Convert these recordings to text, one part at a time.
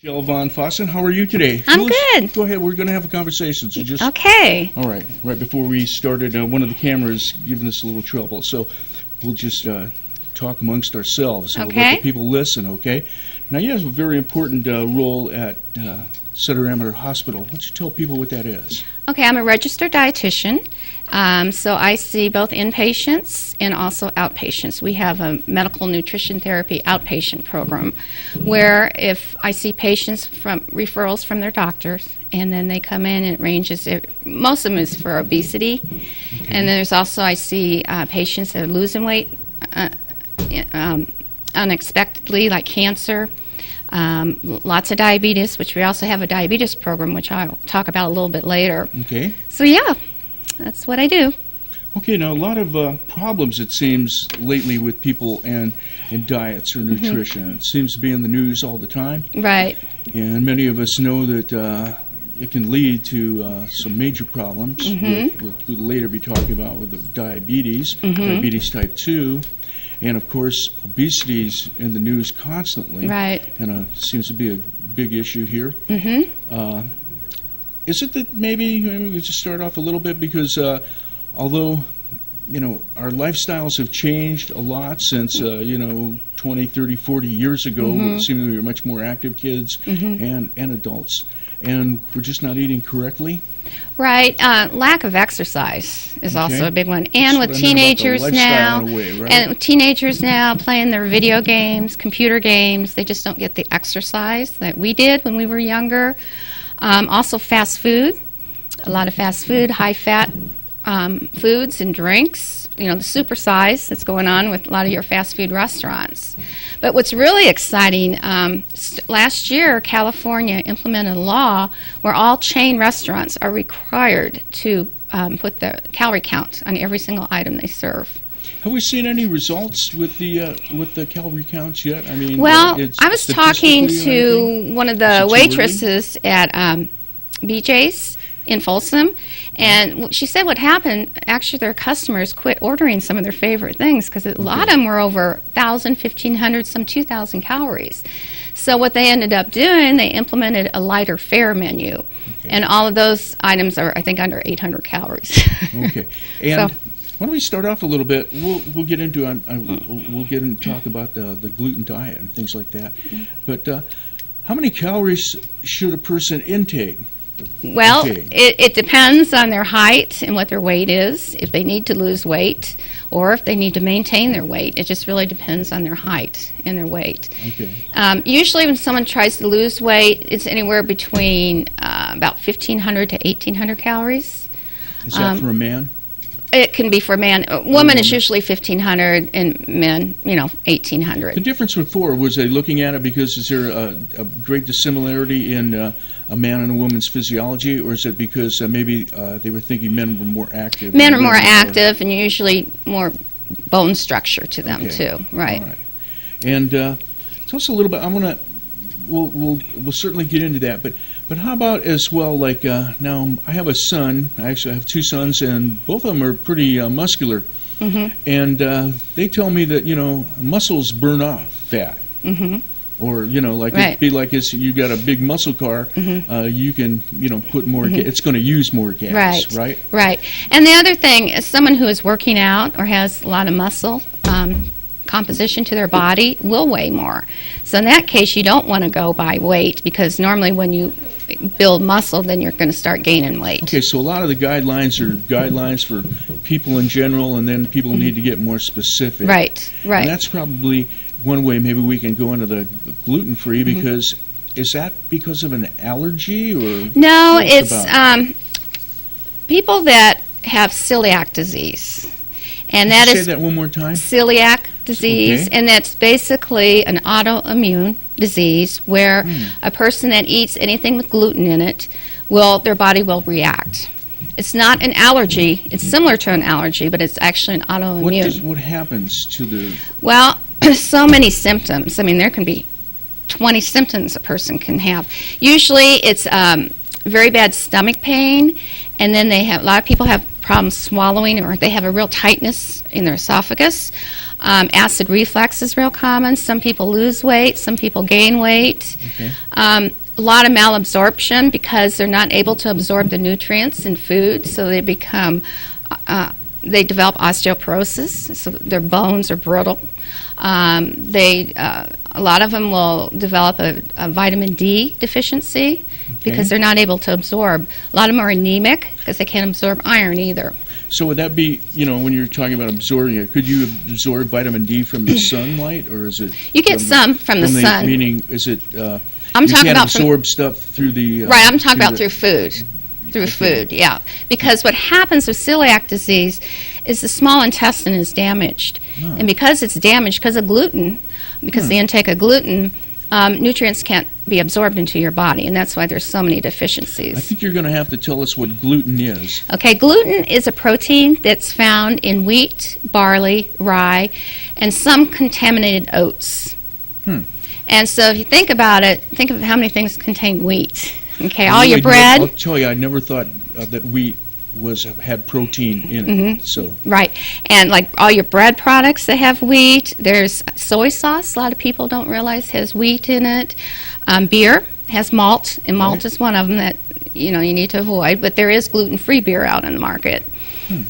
Michelle Van Fossan, how are you today? I'm good. Go ahead, we're going to have a conversation. So just Okay. All right, right before we started, one of the cameras giving us a little trouble, so we'll just talk amongst ourselves and we'll let the people listen, okay? Now, you have a very important role at Sutter Amador Hospital. Why don't you tell people what that is? Okay, I'm a registered dietitian, so I see both inpatients and also outpatients. We have a medical nutrition therapy outpatient program where if I see patients from referrals from their doctors, and then they come in, and it ranges, most of them is for obesity, and then there's also, I see patients that are losing weight unexpectedly, like cancer. Lots of diabetes, which we also have a diabetes program, which I'll talk about a little bit later. Okay. So yeah, that's what I do. Okay, now a lot of problems, it seems, lately with people and diets or nutrition. It seems to be in the news all the time. Right. And many of us know that it can lead to some major problems, which we'll later be talking about with the diabetes, diabetes type 2. And, of course, obesity is in the news constantly. Right. And seems to be a big issue here. Is it that maybe we could just start off a little bit because although, you know, our lifestyles have changed a lot since, 20, 30, 40 years ago, it seemed we were much more active kids and adults. And we're just not eating correctly? Right. Lack of exercise is also a big one. And with teenagers now, and with teenagers now playing their video games, computer games, they just don't get the exercise that we did when we were younger. Also fast food, a lot of fast food, high-fat foods and drinks, you know, the supersize that's going on with a lot of your fast food restaurants. But what's really exciting, last year California implemented a law where all chain restaurants are required to put the calorie count on every single item they serve. Have we seen any results with the calorie counts yet? I mean, well, I was talking to one of the waitresses at BJ's in Folsom, and she said what happened, actually their customers quit ordering some of their favorite things because a lot of them were over 1,000, 1,500, some 2,000 calories. So what they ended up doing, they implemented a lighter fare menu, and all of those items are, I think, under 800 calories. Okay, and why don't we start off a little bit? We'll get into we'll get and talk about the gluten diet and things like that. But how many calories should a person intake? Well, it depends on their height and what their weight is, if they need to lose weight or if they need to maintain their weight. It just really depends on their height and their weight. Okay. Usually when someone tries to lose weight, it's anywhere between about 1,500 to 1,800 calories. Is that for a man? It can be for a man. A woman is usually 1,500 and men, 1,800. The difference before, was they looking at it because is there a great dissimilarity in a man and a woman's physiology, or is it because maybe they were thinking men were more active? Men are more active and usually more bone structure to them too, right? All right. And tell us a little bit. We'll certainly get into that, but how about as well, like now I have a son, I actually have two sons, and both of them are pretty muscular. And they tell me that, muscles burn off fat. Or, like it'd be like you got a big muscle car, you can, put more, it's going to use more gas, right? Right. And the other thing is someone who is working out or has a lot of muscle composition to their body will weigh more. So in that case, you don't want to go by weight because normally when you build muscle, then you're going to start gaining weight. Okay, so a lot of the guidelines are guidelines for people in general, and then people need to get more specific. Right. And that's probably one way maybe we can go into the gluten-free, because is that because of an allergy or? No, it's people that have celiac disease. And that is, say that one more time? Celiac disease, and that's basically an autoimmune disease where a person that eats anything with gluten in it, their body will react. It's not an allergy. It's similar to an allergy, but it's actually an autoimmune. What happens to the? Well, so many symptoms. I mean, there can be 20 symptoms a person can have. Usually it's very bad stomach pain, And then a lot of people have problems swallowing, or they have a real tightness in their esophagus. Acid reflux is real common. Some people lose weight, some people gain weight. Okay. A lot of malabsorption because they're not able to absorb the nutrients in food, so they become, they develop osteoporosis, so their bones are brittle. A lot of them will develop a vitamin D deficiency because they're not able to absorb. A lot of them are anemic because they can't absorb iron either. So would that be, when you're talking about absorbing it, could you absorb vitamin D from the sunlight, or is it? You get some from the sun. Meaning, is it? I'm talking about absorb stuff through the. Right, I'm talking about through food. Through food, yeah. Because what happens with celiac disease is the small intestine is damaged. And because it's damaged because of gluten, because the intake of gluten, nutrients can't be absorbed into your body, and that's why there's so many deficiencies. I think you're going to have to tell us what gluten is. Okay, gluten is a protein that's found in wheat, barley, rye, and some contaminated oats. And so if you think about it, think of how many things contain wheat. Okay, all your bread. I'll tell you, I never thought that wheat had protein in it. So right, and like all your bread products that have wheat. There's soy sauce. A lot of people don't realize has wheat in it. Beer has malt, and malt is one of them that you need to avoid. But there is gluten-free beer out in the market.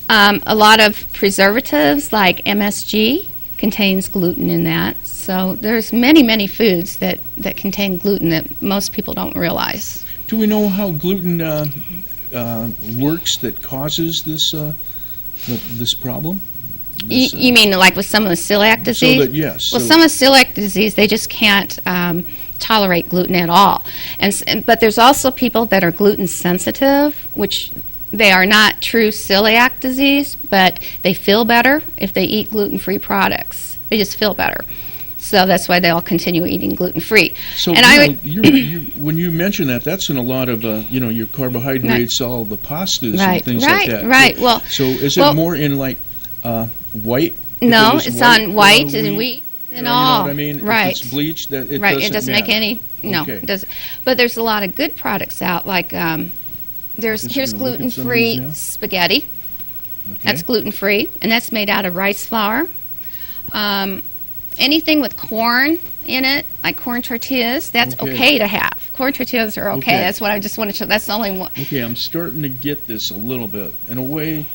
A lot of preservatives like MSG contains gluten in that. So there's many foods that contain gluten that most people don't realize. Do we know how gluten works that causes this this problem? You mean like with some of the celiac disease? Yes. Some of the celiac disease, they just can't tolerate gluten at all. But there's also people that are gluten sensitive, which they are not true celiac disease, but they feel better if they eat gluten-free products. They just feel better. So that's why they'll continue eating gluten-free. So when you mention that, that's in a lot of your carbohydrates, all the pastas and things like that. Right. Well, so is it more in like white? No, it's on white and wheat and all. You know what I mean? Right. If it's bleached, that it it doesn't make any. No, it doesn't. But there's a lot of good products out. Like here's gluten-free spaghetti. Okay. That's gluten-free, and that's made out of rice flour. Anything with corn in it, like corn tortillas, that's okay to have. Corn tortillas are okay. That's what I just wanted to show. That's the only one. Okay, I'm starting to get this a little bit. In a way,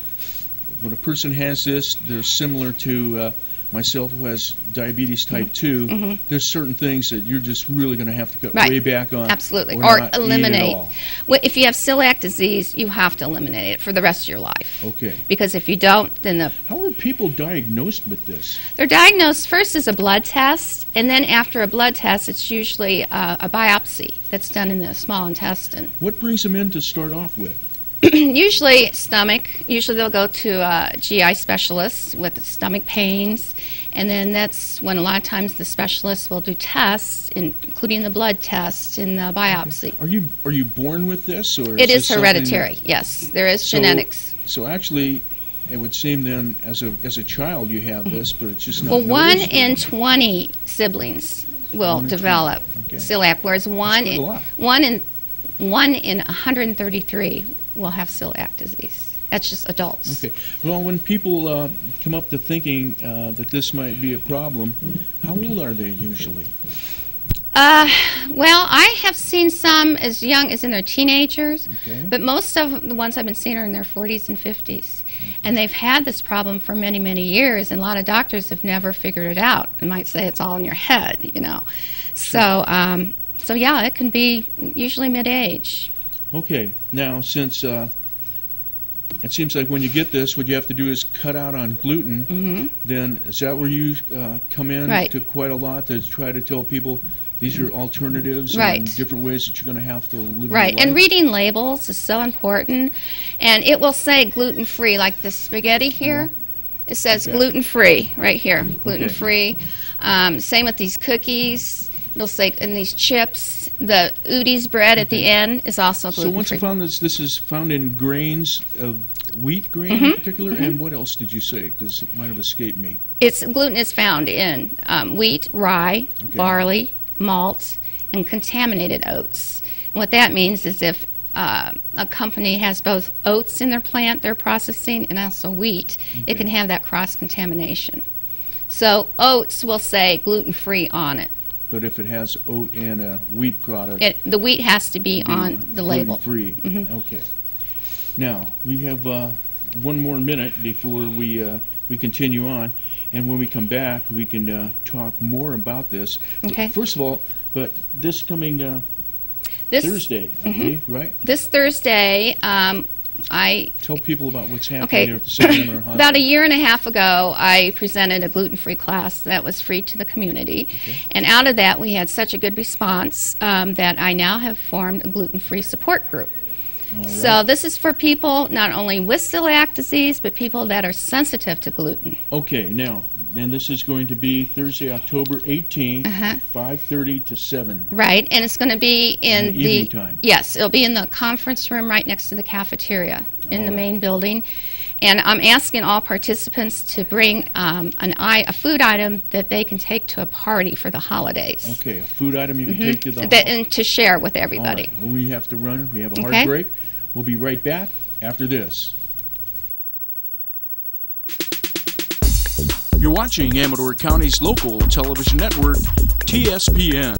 when a person has this, they're similar to myself who has diabetes type 2. There's certain things that you're just really going to have to cut way back on. Absolutely. Or eliminate. Well, if you have celiac disease, you have to eliminate it for the rest of your life. Okay. Because if you don't, then How are people diagnosed with this? They're diagnosed first as a blood test, and then after a blood test, it's usually a biopsy that's done in the small intestine. What brings them in to start off with? Usually stomach. Usually they'll go to a GI specialist with stomach pains, and then that's when a lot of times the specialists will do tests, including the blood test and the biopsy. Okay. Are you born with this, or it is hereditary? Yes, there is genetics. So actually, it would seem then as a child you have this, but it's just not. Well, 1 in 20 siblings will develop celiac, whereas one in 133 will have celiac disease. That's just adults. Okay. Well, when people come up to thinking that this might be a problem, how old are they usually? Well, I have seen some as young as in their teenagers, but most of the ones I've been seeing are in their 40s and 50s. And they've had this problem for many years, and a lot of doctors have never figured it out. They might say it's all in your head, Sure. So yeah, it can be usually mid-age. Okay. Now, since it seems like when you get this, what you have to do is cut out on gluten, then is that where you come in to quite a lot to try to tell people these are alternatives and different ways that you're going to have to live your life? And reading labels is so important. And it will say gluten-free, like the spaghetti here. It says gluten-free right here, gluten-free. Same with these cookies. It'll say, and these chips, the Udi's bread at the end is also gluten-free. So once you found this is found in grains of wheat grain in particular, and what else did you say? Because it might have escaped me. Gluten is found in wheat, rye, barley, malt, and contaminated oats. And what that means is if a company has both oats in their plant they're processing and also wheat, it can have that cross-contamination. So oats will say gluten-free on it. But if it has oat and a wheat product, the wheat has to be on the label. Gluten-free. Mm-hmm. Okay. Now we have one more minute before we continue on, and when we come back, we can talk more about this. Okay. First of all, but this coming Thursday, I believe, right? This Thursday, Tell people about what's happening there at the Sutter Amador Hospital. About a year and a half ago, I presented a gluten-free class that was free to the community. Okay. And out of that, we had such a good response that I now have formed a gluten-free support group. Right. So this is for people not only with celiac disease, but people that are sensitive to gluten. Okay, now, and this is going to be Thursday, October 18th, 5:30 to 7. Right, and it's going to be in the evening time. Yes, it'll be in the conference room right next to the cafeteria in the main building. And I'm asking all participants to bring a food item that they can take to a party for the holidays. Okay, a food item you can take to the holidays. And to share with everybody. All right. Well, we have to run. We have a hard break. We'll be right back after this. You're watching Amador County's local television network, TSPN.